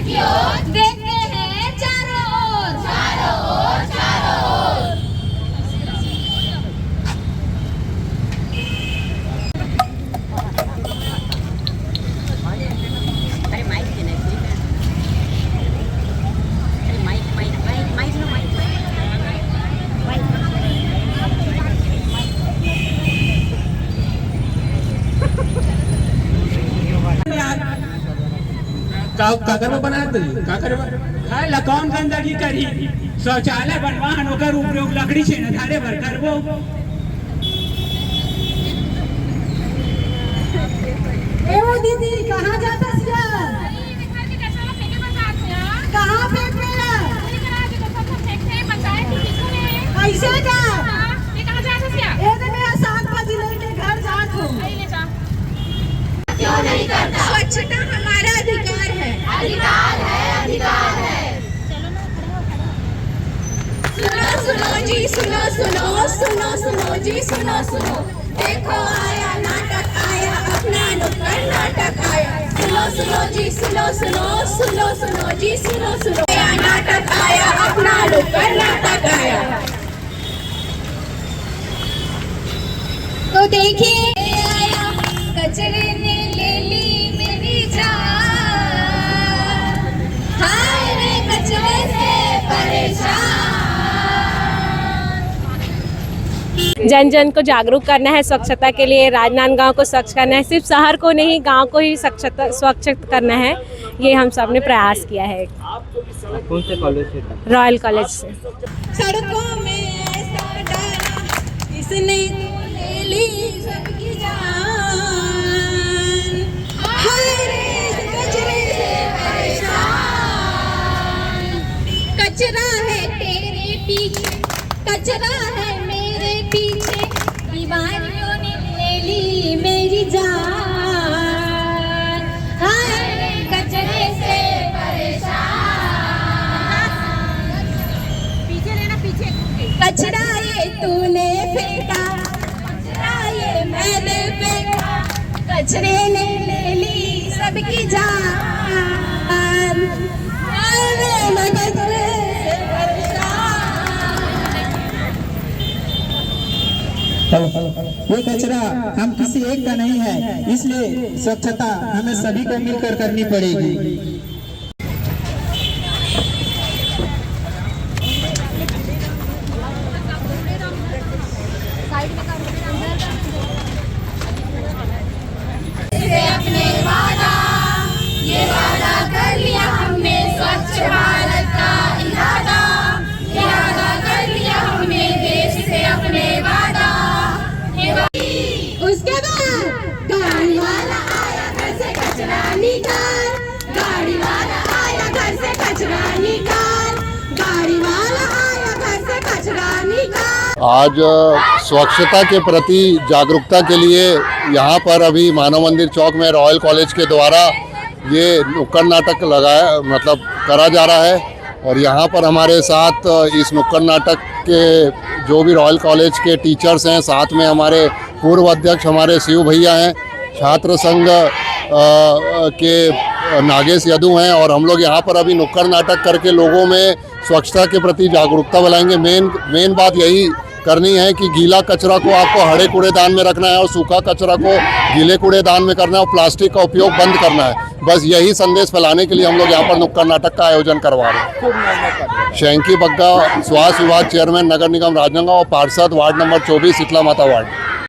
की ओर देखते हैं चारों ओर, चारों ओर, चारों ओर। काकर बनाते काकर काय लकौन गंदगी करी शौचालय बनवान ओकर उपयोग लकड़ी से न धारे भर करबो। एवो दीदी कहाँ जाता सिया? कहाँ फेंक रहे हैं? ऐसे का? ये तो मेरा 7 बजे लेके घर जात हूँ। क्यों नहीं करता? स्वच्छता हमारा अधिकार है। अधिकार है, अधिकार है। सुनो सुनो जी सुनो सुनो सुनो सुनो जी सुनो सुनो, देखो आया नाटक आया अपना नुक्कड़ नाटक आया। सुनो सुनो जी सुनो सुनो सुनो सुनो जी सुनो सुनो, आया नाटक आया अपना नुक्कड़ नाटक आया। तो देखिए आया कचरे ने ले ली मेरी जान, हाय रे कचरे से परेशान। जन जन को जागरूक करना है स्वच्छता के लिए, राजनांदगांव को स्वच्छ करना है, सिर्फ शहर को नहीं गांव को ही स्वच्छ करना है। ये हम सब ने प्रयास किया है। कौन से कॉलेज से? रॉयल कॉलेज से। सड़कों में ऐसा डाला इसने ले ली सबकी जान, हाय रे इस कचरे से परेशान। कचरा है तेरे पीछे, कचरा है मेरे पीछे, बीमारियों ने ले ली मेरी जान, हाय रे कचरे से परेशान। पीछे लेना पीछे। कचरा ये तूने फेंका, कचरा ये मैंने फेंका, कचरे ने ले ली सबकी जान, हाय रे मैं कचरे से परेशान। ये कचरा हम किसी एक का नहीं है, इसलिए स्वच्छता हमें सभी को मिलकर करनी पड़ेगी। अपने वादा, ये वादा कर लिया हमने स्वच्छ भारत का इरादा, इरादा कर लिया हमने देश से अपने वादा। उसके बाद गाड़ी वाला आया घर से कचरा निकाल, गाड़ी वाला आया घर से कचरा निकाल, गाड़ी वाला आया घर से कचरा निकाल। आज स्वच्छता के प्रति जागरूकता के लिए यहाँ पर अभी मानव मंदिर चौक में रॉयल कॉलेज के द्वारा ये नुक्कड़ नाटक करा जा रहा है। और यहाँ पर हमारे साथ इस नुक्कड़ नाटक के जो भी रॉयल कॉलेज के टीचर्स हैं, साथ में हमारे पूर्व अध्यक्ष हमारे शिव भैया हैं, छात्र संघ के नागेश यदू हैं। और हम लोग यहाँ पर अभी नुक्कड़ नाटक करके लोगों में स्वच्छता के प्रति जागरूकता फैलाएंगे। मेन बात यही करनी है कि गीला कचरा को आपको हरे कूड़ेदान में रखना है और सूखा कचरा को गीले कूड़ेदान में करना है और प्लास्टिक का उपयोग बंद करना है। बस यही संदेश फैलाने के लिए हम लोग यहाँ पर नुक्कड़ नाटक का आयोजन करवा रहे हैं। शैंकी बग्गा स्वास्थ्य विभाग चेयरमैन नगर निगम राजनांदगांव और पार्षद वार्ड नंबर 24 शीतला माता वार्ड।